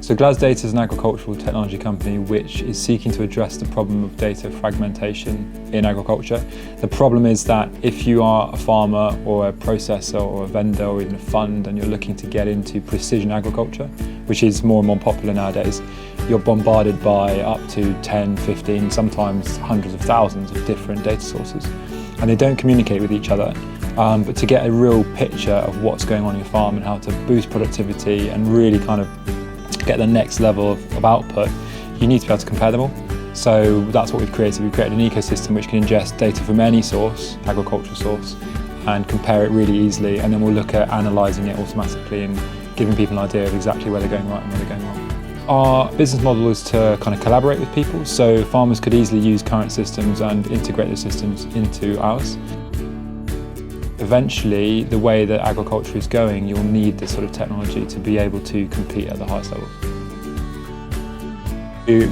So Glas Data is an agricultural technology company which is seeking to address the problem of data fragmentation in agriculture. The problem is that if you are a farmer or a processor or a vendor or even a fund and you're looking to get into precision agriculture, which is more and more popular nowadays, you're bombarded by up to 10, 15, sometimes hundreds of thousands of different data sources. And they don't communicate with each other. But to get a real picture of what's going on in your farm and how to boost productivity and really kind of get the next level of output, you need to be able to compare them all. So that's what we've created. We've created an ecosystem which can ingest data from any source, agricultural source, and compare it really easily, and then we'll look at analysing it automatically and giving people an idea of exactly where they're going right and where they're going wrong. Our business model is to kind of collaborate with people, so farmers could easily use current systems and integrate the systems into ours. Eventually, the way that agriculture is going, you'll need this sort of technology to be able to compete at the highest levels.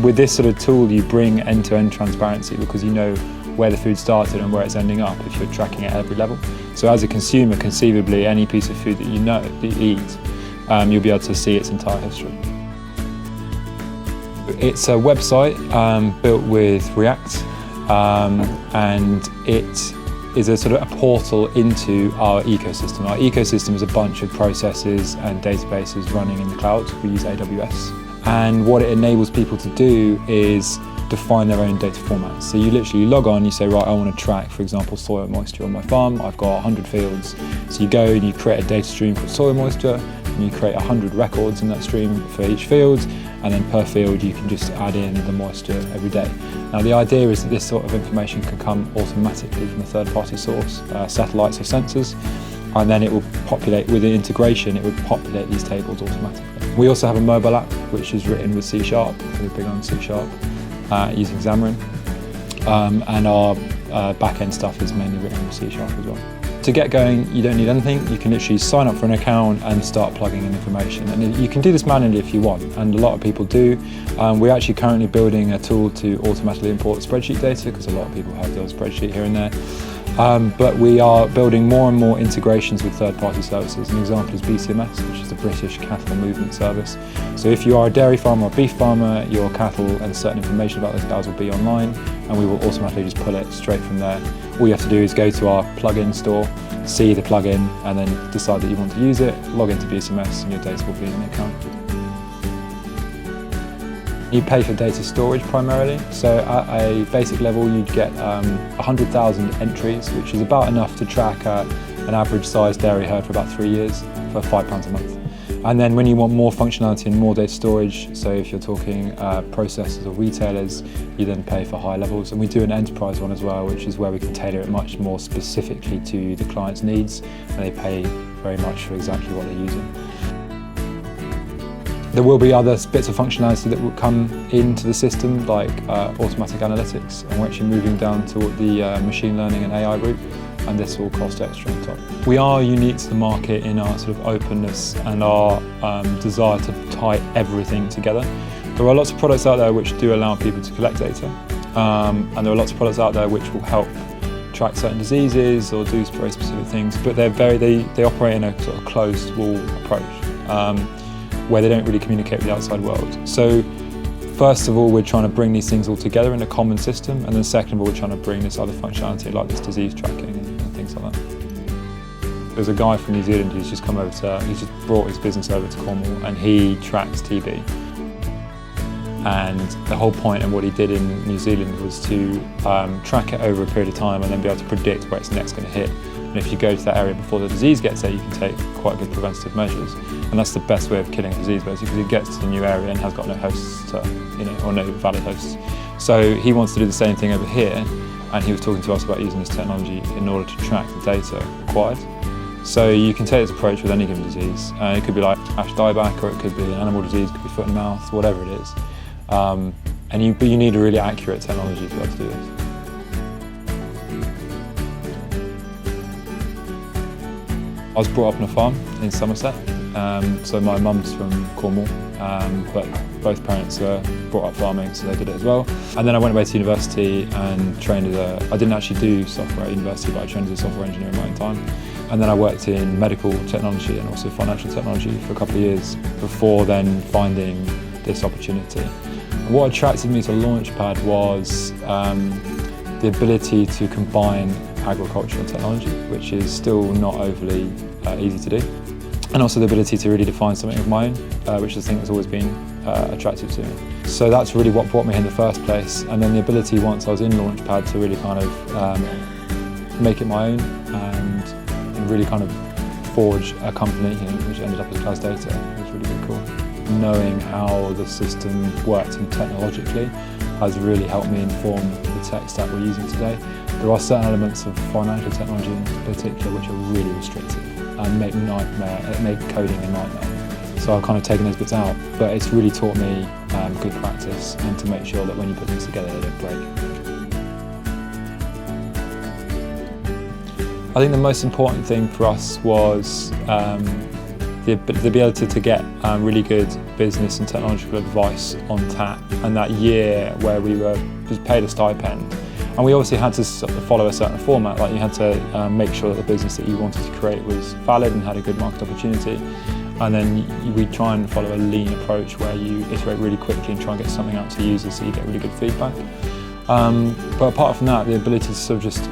With this sort of tool, you bring end-to-end transparency because you know where the food started and where it's ending up if you're tracking it at every level. So as a consumer, conceivably, any piece of food that you know, that you eat, you'll be able to see its entire history. It's a website built with React, and it is a sort of a portal into our ecosystem. Our ecosystem is a bunch of processes and databases running in the cloud. We use AWS. And what it enables people to do is define their own data formats. So you literally log on, you say, right, I want to track, for example, soil moisture on my farm. I've got 100 fields. So you go and you create a data stream called soil moisture, and you create 100 records in that stream for each field, and then per field you can just add in the moisture every day. Now the idea is that this sort of information can come automatically from a third-party source, satellites or sensors, and then it will populate, with the integration, it would populate these tables automatically. We also have a mobile app which is written with C#, we're big on C#, using Xamarin, and our back-end stuff is mainly written with C# as well. To get going, you don't need anything. You can literally sign up for an account and start plugging in information. And you can do this manually if you want, and a lot of people do. We're actually currently building a tool to automatically import spreadsheet data because a lot of people have the old spreadsheet here and there. But we are building more and more integrations with third-party services. An example is BCMS, which is the British Cattle Movement Service. So if you are a dairy farmer or beef farmer, your cattle and certain information about those cows will be online, and we will automatically just pull it straight from there. All you have to do is go to our plugin store, see the plugin, and then decide that you want to use it, log into BCMS, and your data will be in the account. You pay for data storage primarily, so at a basic level you'd get 100,000 entries, which is about enough to track an average sized dairy herd for about 3 years for £5 a month. And then when you want more functionality and more data storage, so if you're talking processors or retailers, you then pay for higher levels. And we do an enterprise one as well, which is where we can tailor it much more specifically to the client's needs, and they pay very much for exactly what they're using. There will be other bits of functionality that will come into the system, like automatic analytics, and we're actually moving down to the machine learning and AI route, and this will cost extra on top. We are unique to the market in our sort of openness and our desire to tie everything together. There are lots of products out there which do allow people to collect data, and there are lots of products out there which will help track certain diseases or do very specific things, but they operate in a sort of closed wall approach, where they don't really communicate with the outside world. So first of all, we're trying to bring these things all together in a common system, and then second of all, we're trying to bring this other functionality like this disease tracking and things like that. There's a guy from New Zealand who's just he's just brought his business over to Cornwall, and he tracks TB. And the whole point of what he did in New Zealand was to track it over a period of time and then be able to predict where it's next going to hit. And if you go to that area before the disease gets there, you can take quite good preventative measures. And that's the best way of killing a disease, basically, because it gets to the new area and has got no hosts, or no valid hosts. So he wants to do the same thing over here, and he was talking to us about using this technology in order to track the data required. So you can take this approach with any given disease. It could be like ash dieback, or it could be an animal disease, it could be foot and mouth, whatever it is. But you need a really accurate technology to be able to do this. I was brought up on a farm in Somerset, so my mum's from Cornwall, but both parents were brought up farming, so they did it as well. And then I went away to university and trained I didn't actually do software at university, but I trained as a software engineer in my own time. And then I worked in medical technology and also financial technology for a couple of years before then finding this opportunity. What attracted me to Launchpad was the ability to combine agriculture and technology, which is still not overly easy to do. And also the ability to really define something of my own, which I think has always been attractive to me. So that's really what brought me in the first place. And then the ability, once I was in Launchpad, to really kind of make it my own and really kind of forge a company, which ended up as Glas Data. It was really, really cool. Knowing how the system worked and technologically has really helped me inform the tech stack we're using today. There are certain elements of financial technology in particular which are really restrictive and make coding a nightmare. So I've kind of taken those bits out, but it's really taught me good practice and to make sure that when you put things together, they don't break. I think the most important thing for us was the ability to get really good business and technological advice on tap, and that year where we were just paid a stipend. And we obviously had to follow a certain format, like you had to make sure that the business that you wanted to create was valid and had a good market opportunity. And then we try and follow a lean approach where you iterate really quickly and try and get something out to users so you get really good feedback. But apart from that, the ability to sort of just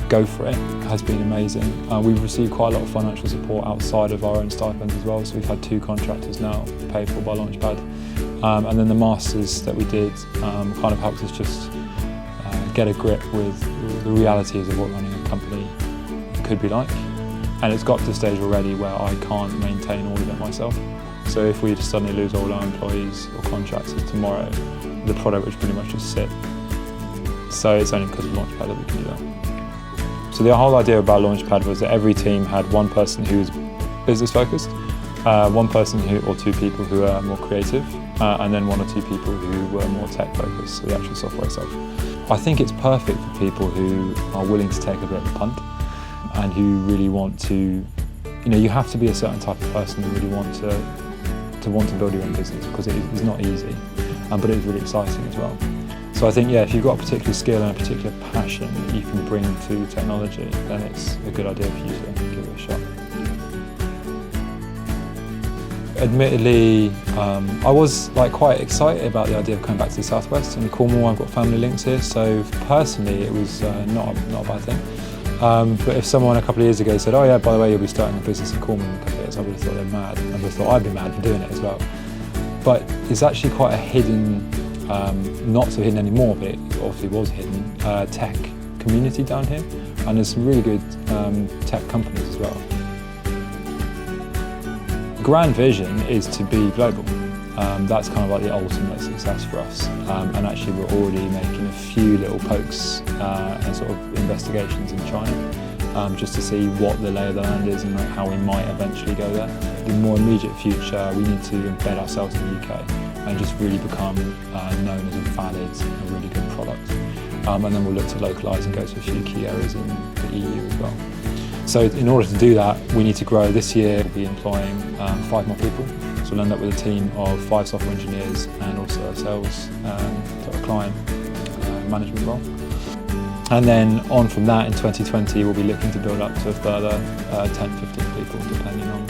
go for it has been amazing. We've received quite a lot of financial support outside of our own stipends as well, so we've had 2 contractors now paid for by Launchpad. And then the masters that we did kind of helped us just get a grip with the realities of what running a company could be like. And it's got to the stage already where I can't maintain all of it myself. So if we just suddenly lose all our employees or contractors tomorrow, the product would pretty much just sit. So it's only because of Launchpad that we can do that. So the whole idea about Launchpad was that every team had one person who was business focused, one person or 2 people who are more creative, and then 1 or 2 people who were more tech focused, so the actual software itself. I think it's perfect for people who are willing to take a bit of a punt and who really want to, you have to be a certain type of person who really want to build your own business, because it is not easy, but it is really exciting as well. So I think, if you've got a particular skill and a particular passion that you can bring to technology, then it's a good idea for you to give it a shot. Admittedly, I was quite excited about the idea of coming back to the Southwest. In Cornwall, I've got family links here, so personally it was not a bad thing. But if someone a couple of years ago said, "Oh yeah, by the way, you'll be starting a business in Cornwall in a couple of years," I would have thought they're mad. I would have thought I'd be mad for doing it as well. But it's actually quite a hidden, not so hidden anymore, but it obviously was hidden, tech community down here. And there's some really good tech companies as well. The grand vision is to be global. That's kind of like the ultimate success for us. And actually we're already making a few little pokes and sort of investigations in China, just to see what the lay of the land is and how we might eventually go there. In the more immediate future, we need to embed ourselves in the UK and just really become known as a valid and really good product. And then we'll look to localise and go to a few key areas in the EU as well. So in order to do that, we need to grow. This year we'll be employing 5 more people. So we'll end up with a team of 5 software engineers and also a sales sort of client management role. And then on from that, in 2020, we'll be looking to build up to a further 10, 15 people, depending on